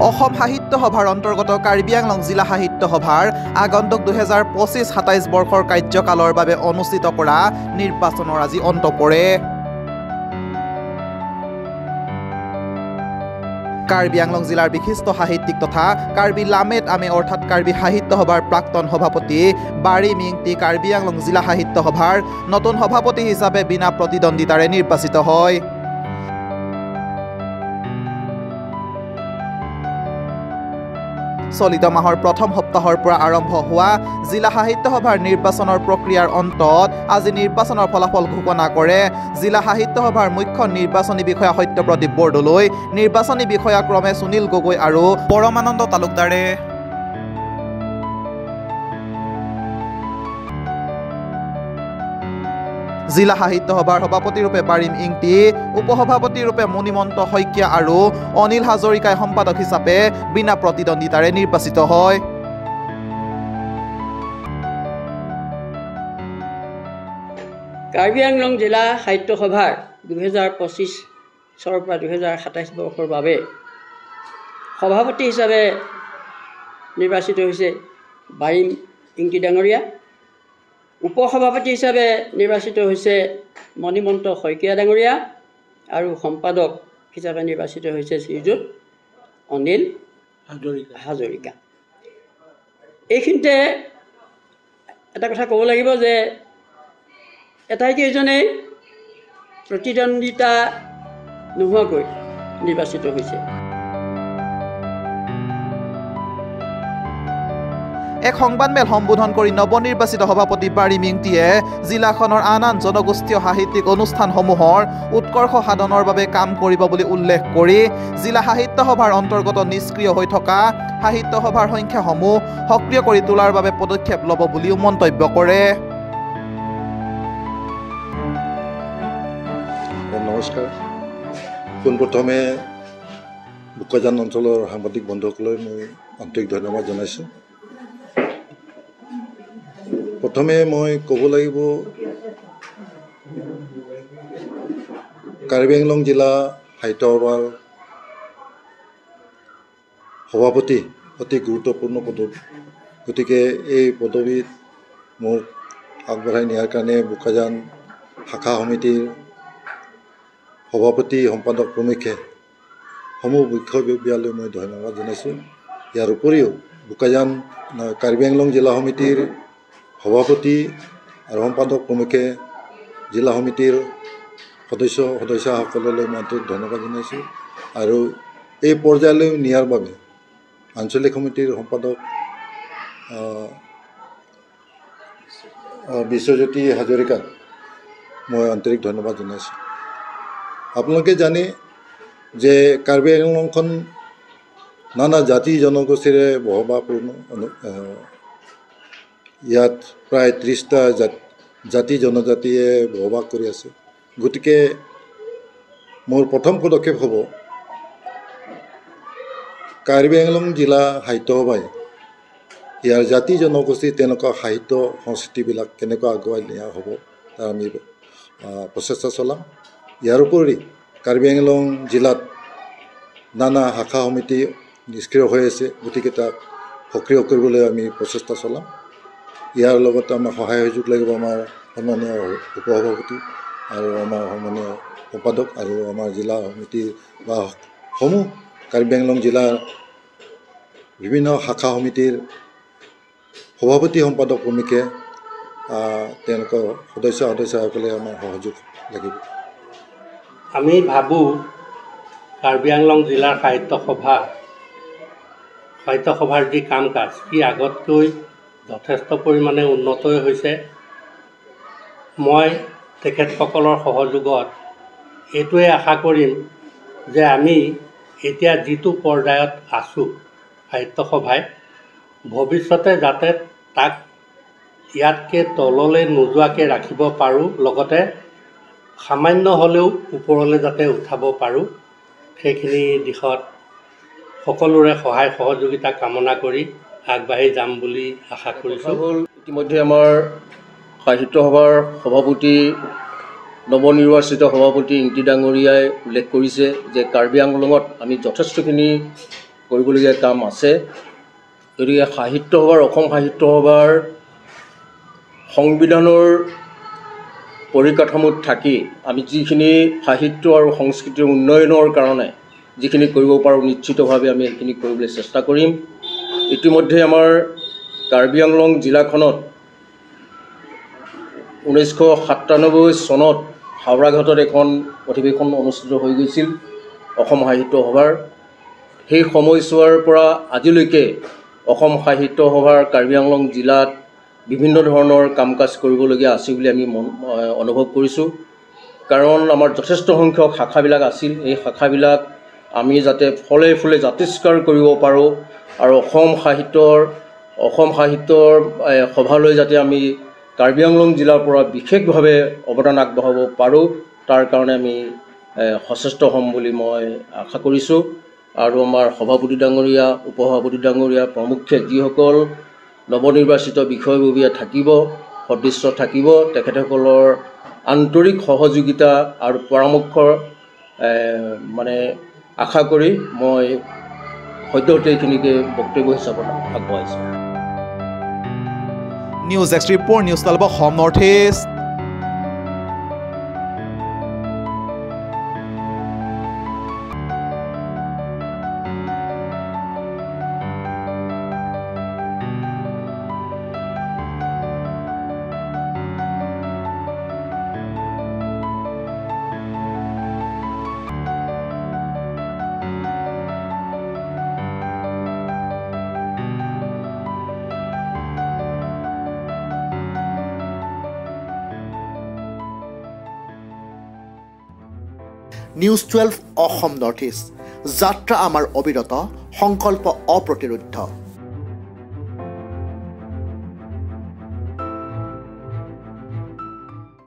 অসম সাহিত্য সভাৰ অন্তৰ্গত কাৰ্বি আংলং জিলা সাহিত্য সভাৰ আগন্তুক 2025-27 বৰ্ষৰ কাৰ্যকালৰ বাবে অনুষ্ঠিত কৰা নিৰ্বাচনৰ আজি অন্ত পৰে। কাৰ্বি আংলং জিলাৰ বিশিষ্ট সাহিত্যিক তথা কাৰ্বি লামেট আমে অৰ্থাৎ কাৰ্বি সাহিত্য সভাৰ প্ৰাক্তন সভাপতি বাৰী মিংটি কাৰ্বি আংলং জিলা সাহিত্য সভাৰ নতুন সভাপতি হিচাপে বিনা প্ৰতিদ্বন্দ্বিতাৰে নিৰ্বাচিত হয়। চলিত মাহৰ প্ৰথম সপ্তাহৰ পৰা আৰম্ভ হোৱা জিলা সাহিত্য সভাৰ নিৰ্বাচনৰ প্ৰক্ৰিয়াৰ অন্তত আজি নিৰ্বাচনৰ ফলাফল ঘোষণা কৰে জিলা সাহিত্য সভাৰ মুখ্য নিৰ্বাচনী বিষয়া সত্যপ্ৰদীপ বৰদলৈ, নিৰ্বাচনী বিষয়া ক্ৰমে সুনীল গগৈ আৰু পৰমানন্দ তালুকদাৰে। জিলা সাহিত্য সভাৰ সভাপতিৰূপে বাৰীম ইংটি, উপসভাপতিৰূপে মণিমন্ত শইকীয়া আৰু অনিল হাজৰিকাই সম্পাদক হিচাপে বিনা প্ৰতিদ্বন্দ্বিতাৰে নিৰ্বাচিত হয়। কাৰ্বি আংলং জিলা সাহিত্য সভাৰ 2025 পৰা 2027 বৰ্ষৰ বাবে সভাপতি হিচাপে নিৰ্বাচিত হৈছে বাৰীম ইংটি ডাঙৰীয়া, উপসভাপতি হিচাপে নিৰ্বাচিত হৈছে মণিমন্ত শইকীয়া ডাঙৰীয়া আৰু সম্পাদক হিচাপে নিৰ্বাচিত হৈছে শ্ৰীযুত অনিল হাজৰিকা। এইখিনিতে এটা কথা ক'ব লাগিব যে এটাইকেইজনেই প্ৰতিদ্বন্দ্বিতা নোহোৱাকৈ নিৰ্বাচিত হৈছে। এক সংবাদমেল সম্বোধন কৰি নৱনিৰ্বাচিত সভাপতি বাৰী মিংটিয়ে জিলাখনৰ আন আন জনগোষ্ঠীয় সাহিত্যিক অনুষ্ঠানসমূহৰ উৎকৰ্ষ সাধনৰ বাবে কাম কৰিব বুলি উল্লেখ কৰি জিলা সাহিত্য সভাৰ অন্তৰ্গত নিষ্ক্ৰিয় হৈ থকা সাহিত্য সভাৰ সংখ্যাসমূহ সক্ৰিয় কৰি তোলাৰ বাবে পদক্ষেপ ল'ব বুলিও মন্তব্য কৰে। নমস্কাৰ। পোনপ্ৰথমে বোকাজান অঞ্চলৰ সাংবাদিক বন্ধুসকললৈ মই আন্তৰিক ধন্যবাদ জনাইছোঁ। প্ৰথমে মই ক'ব লাগিব কাৰ্বি আংলং জিলা সাহিত্য সভাৰ সভাপতি অতি গুৰুত্বপূৰ্ণ পদবী, গতিকে এই পদবীত মোক আগবঢ়াই নিয়াৰ কাৰণে বোকাজান শাখা সমিতিৰ সভাপতি সম্পাদক প্ৰমুখ্যে সমূহ বিষয়ববীয়ালৈ মই ধন্যবাদ জনাইছোঁ। ইয়াৰ উপৰিও বোকাজান কাৰ্বি আংলং জিলা সমিতিৰ সভাপতি আৰু সম্পাদক প্ৰমুখ্যে জিলা সমিতিৰ সদস্যসকললৈ মই আন্তৰিক ধন্যবাদ জনাইছোঁ আৰু এই পৰ্যায়লৈ নিয়াৰ বাবে আঞ্চলিক সমিতিৰ সম্পাদক বিশ্বজ্যোতি হাজৰিকাক মই আন্তৰিক ধন্যবাদ জনাইছোঁ। আপোনালোকে জানে যে কাৰ্বি আংলংখন নানা জাতি জনগোষ্ঠীৰে বসবাসপূৰ্ণ। ইয়াত প্ৰায় 30টা জাতি জনজাতিয়ে বসবাস কৰি আছে। গতিকে মোৰ প্ৰথম পদক্ষেপ হ'ব কাৰ্বি আংলং জিলা সাহিত্য সভাই ইয়াৰ জাতি জনগোষ্ঠীৰ তেনেকুৱা সাহিত্য সংস্কৃতিবিলাক কেনেকৈ আগুৱাই নিয়া হ'ব তাৰ আমি প্ৰচেষ্টা চলাম। ইয়াৰ উপৰি কাৰ্বি আংলং জিলাত নানা শাখা সমিতি নিষ্ক্ৰিয় হৈ আছে, গতিকে তাক সক্ৰিয় কৰিবলৈ আমি প্ৰচেষ্টা চলাম। ইয়াৰ লগতে আমাৰ সহায় সহযোগ লাগিব আমাৰ সন্মানীয় উপসভাপতি আৰু আমাৰ সন্মানীয় সম্পাদক আৰু আমাৰ জিলা সমিতিৰ বা সমূহ কাৰ্বি আংলং জিলাৰ বিভিন্ন শাখা সমিতিৰ সভাপতি সম্পাদক প্ৰমুখ্যে তেওঁলোকৰ সদস্যসকলে আমাৰ সহযোগ লাগিব। আমি ভাবোঁ কাৰ্বি আংলং জিলাৰ সাহিত্য সভাৰ যি কাম কাজ সি আগতকৈ যথেষ্ট পৰিমাণে উন্নতই হৈছে। মই তেখেতসকলৰ সহযোগত এইটোৱে আশা কৰিম যে আমি এতিয়া যিটো পৰ্যায়ত আছোঁ সাহিত্য সভাই ভৱিষ্যতে যাতে তাক ইয়াতকৈ তললৈ নোযোৱাকৈ ৰাখিব পাৰোঁ, লগতে সামান্য হ'লেও ওপৰলৈ যাতে উঠাব পাৰোঁ, সেইখিনি দিশত সকলোৰে সহায় সহযোগিতা কামনা কৰি আগবাঢ়ি যাম বুলি আশা কৰিছোঁ। ইতিমধ্যে আমাৰ সাহিত্য সভাৰ সভাপতি নৱনিৰ্বাচিত সভাপতি ইংটি ডাঙৰীয়াই উল্লেখ কৰিছে যে কাৰ্বি আংলঙত আমি যথেষ্টখিনি কৰিবলগীয়া কাম আছে। গতিকে সাহিত্য সভাৰ অসম সাহিত্য সভাৰ সংবিধানৰ পৰিকাঠামোত থাকি আমি যিখিনি সাহিত্য আৰু সংস্কৃতিৰ উন্নয়নৰ কাৰণে যিখিনি কৰিব পাৰোঁ নিশ্চিতভাৱে আমি সেইখিনি কৰিবলৈ চেষ্টা কৰিম। ইতিমধ্যে আমাৰ কাৰ্বি আংলং জিলাখনত 1997 চনত হাওৰাঘাটত এখন অধিৱেশন অনুষ্ঠিত হৈ গৈছিল অসম সাহিত্য সভাৰ। সেই সময়ছোৱাৰ পৰা আজিলৈকে অসম সাহিত্য সভাৰ কাৰ্বি আংলং জিলাত বিভিন্ন ধৰণৰ কাম কাজ কৰিবলগীয়া আছে বুলি আমি অনুভৱ কৰিছোঁ। কাৰণ আমাৰ যথেষ্ট সংখ্যক শাখাবিলাক আছিল। এই শাখাবিলাক আমি যাতে ফলে ফুলে জাতিষ্কাৰ কৰিব পাৰোঁ আৰু অসম সাহিত্যৰ সভালৈ যাতে আমি কাৰ্বি আংলং জিলাৰ পৰা বিশেষভাৱে অৱদান আগবঢ়াব পাৰোঁ, তাৰ কাৰণে আমি সচেষ্ট হ'ম বুলি মই আশা কৰিছোঁ। আৰু আমাৰ সভাপতি ডাঙৰীয়া, উপসভাপতি ডাঙৰীয়া প্ৰমুখ্যে যিসকল নৱনিৰ্বাচিত বিষয়ববীয়া থাকিব, সদস্য থাকিব, তেখেতসকলৰ আন্তৰিক সহযোগিতা আৰু পৰামৰ্শৰ আশা কৰি মই সদ্যহতে এইখিনিকে বক্তব্য হিচাপত আগবঢ়াইছোঁ। News x report, news 12 Assam north east. News 12 Assam north east. যাত্ৰা আমাৰ অবিৰত, সংকল্প অপ্ৰতিৰোধ্য।